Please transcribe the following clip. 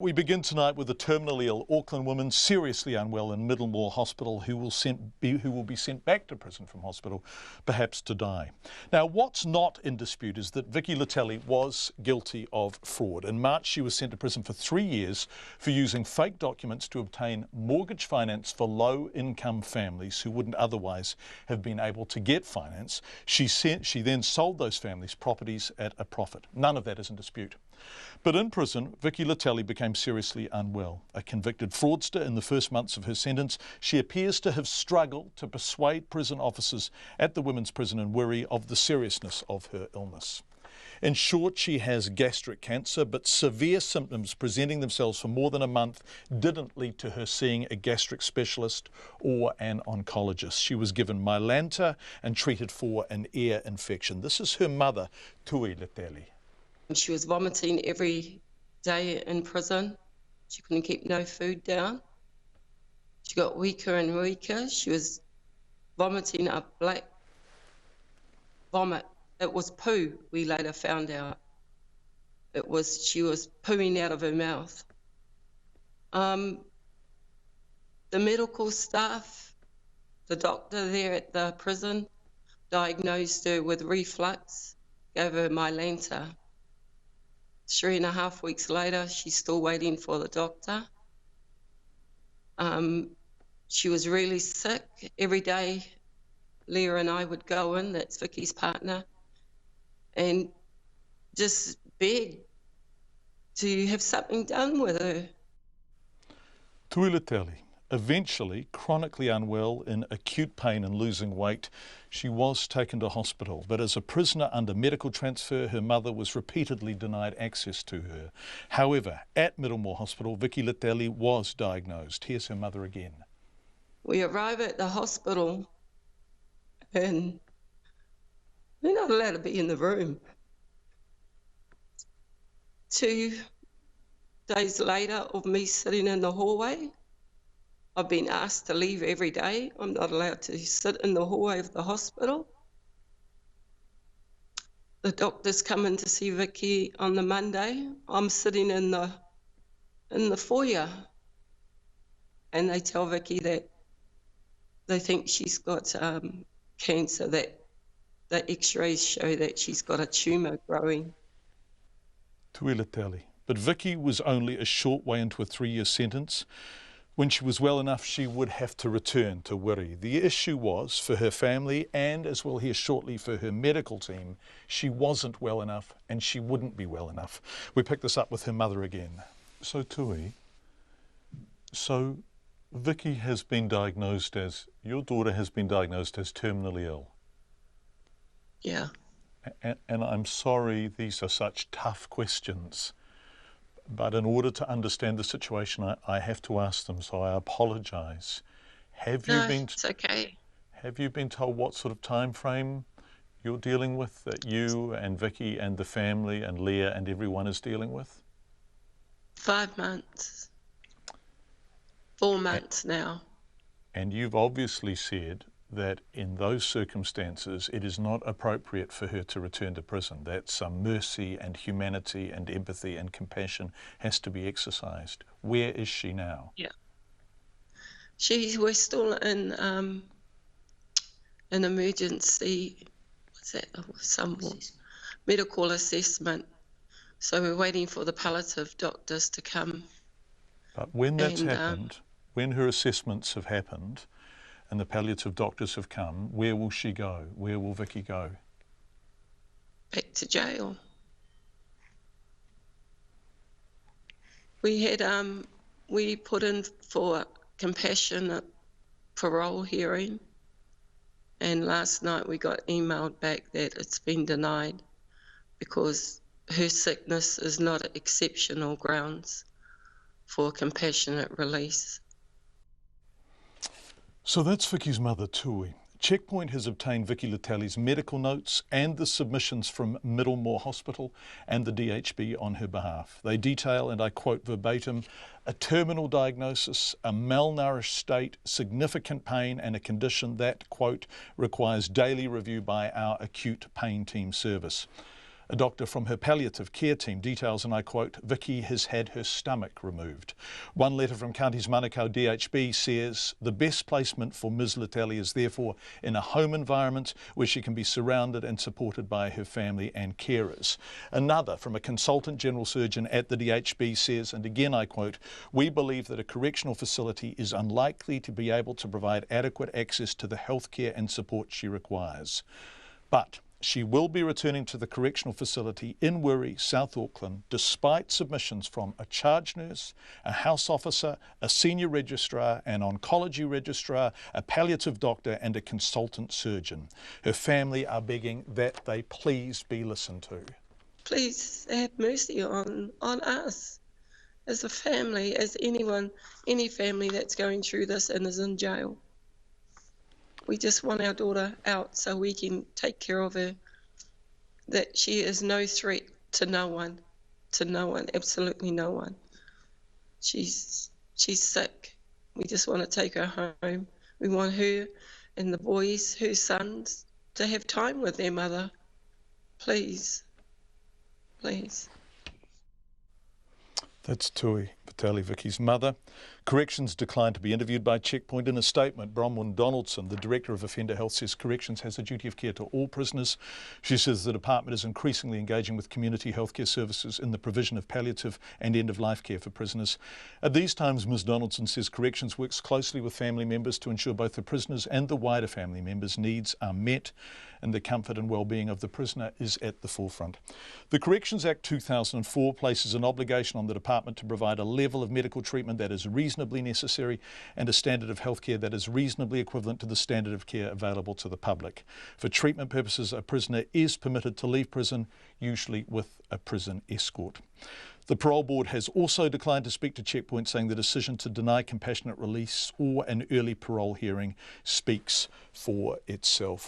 We begin tonight with a terminally ill Auckland woman seriously unwell in Middlemore Hospital who will be sent back to prison from hospital, perhaps to die. Now, what's not in dispute is that Vicky Latelli was guilty of fraud. In March, she was sent to prison for 3 years for using fake documents to obtain mortgage finance for low-income families who wouldn't otherwise have been able to get finance. She then sold those families properties at a profit. None of that is in dispute. But in prison, Vicky Latelli became seriously unwell. A convicted fraudster in the first months of her sentence, she appears to have struggled to persuade prison officers at the women's prison in Wiri of the seriousness of her illness. In short, she has gastric cancer, but severe symptoms presenting themselves for more than a month didn't lead to her seeing a gastric specialist or an oncologist. She was given Mylanta and treated for an ear infection. This is her mother, Tui Latelli. She was vomiting every day in prison. She couldn't keep no food down. She got weaker and weaker. She was vomiting a black vomit. It was poo, we later found out. She was pooing out of her mouth. The medical staff, the doctor there at the prison, diagnosed her with reflux, gave her Mylanta. 3.5 weeks later, she's still waiting for the doctor. She was really sick. Every day, Leah and I would go in, that's Vicky's partner, and just beg to have something done with her. Tui Latelli, eventually chronically unwell, in acute pain and losing weight, she was taken to hospital. But as a prisoner under medical transfer, her mother was repeatedly denied access to her. However, at Middlemore Hospital, Vicky Latelli was diagnosed. Here's her mother again. We arrive at the hospital and we're not allowed to be in the room. 2 days later of me sitting in the hallway, I've been asked to leave every day. I'm not allowed to sit in the hallway of the hospital. The doctors come in to see Vicky on the Monday. I'm sitting in the foyer, and they tell Vicky that they think she's got cancer, that the x-rays show that she's got a tumour growing. Tui Latelli. But Vicky was only a short way into a 3-year sentence. When she was well enough, she would have to return to Wiri. The issue was, for her family, and as we'll hear shortly for her medical team, she wasn't well enough and she wouldn't be well enough. We pick this up with her mother again. So Tui, Vicky has been diagnosed as, your daughter has been diagnosed as terminally ill. Yeah. And I'm sorry these are such tough questions. But in order to understand the situation, I have to ask them, so I apologise. It's okay. Have you been told what sort of time frame you're dealing with, that you and Vicky and the family and Leah and everyone is dealing with? 5 months. 4 months now. And you've obviously said that in those circumstances it is not appropriate for her to return to prison, that some mercy and humanity and empathy and compassion has to be exercised. Where is she now? Yeah. We're still in an emergency, medical assessment. So we're waiting for the palliative doctors to come. But when that's happened, when her assessments have happened, and the palliative doctors have come, where will she go? Where will Vicky go? Back to jail. We put in for compassionate parole hearing, and last night we got emailed back that it's been denied because her sickness is not exceptional grounds for compassionate release. So that's Vicky's mother, Tui. Checkpoint has obtained Vicky Latelli's medical notes and the submissions from Middlemore Hospital and the DHB on her behalf. They detail, and I quote verbatim, a terminal diagnosis, a malnourished state, significant pain, and a condition that, quote, requires daily review by our acute pain team service. A doctor from her palliative care team details, and I quote, Vicky has had her stomach removed. One letter from Counties Manukau DHB says the best placement for Ms Latelli is therefore in a home environment where she can be surrounded and supported by her family and carers. Another from a consultant general surgeon at the DHB says, and again I quote, we believe that a correctional facility is unlikely to be able to provide adequate access to the health care and support she requires. But she will be returning to the correctional facility in Wiri, South Auckland, despite submissions from a charge nurse, a house officer, a senior registrar, an oncology registrar, a palliative doctor and a consultant surgeon. Her family are begging that they please be listened to. Please have mercy on us as a family, as anyone, any family that's going through this and is in jail. We just want our daughter out so we can take care of her, that she is no threat to no one, absolutely no one. She's sick. We just want to take her home. We want her and the boys, her sons, to have time with their mother. Please, please. That's Tui Vitali, Vicky's mother. Corrections declined to be interviewed by Checkpoint. In a statement, Bronwyn Donaldson, the Director of Offender Health, says Corrections has a duty of care to all prisoners. She says the department is increasingly engaging with community healthcare services in the provision of palliative and end-of-life care for prisoners. At these times, Ms Donaldson says Corrections works closely with family members to ensure both the prisoners and the wider family members' needs are met and the comfort and well-being of the prisoner is at the forefront. The Corrections Act 2004 places an obligation on the department to provide a level of medical treatment that is reasonably necessary and a standard of healthcare that is reasonably equivalent to the standard of care available to the public. For treatment purposes, a prisoner is permitted to leave prison, usually with a prison escort. The Parole Board has also declined to speak to Checkpoint, saying the decision to deny compassionate release or an early parole hearing speaks for itself.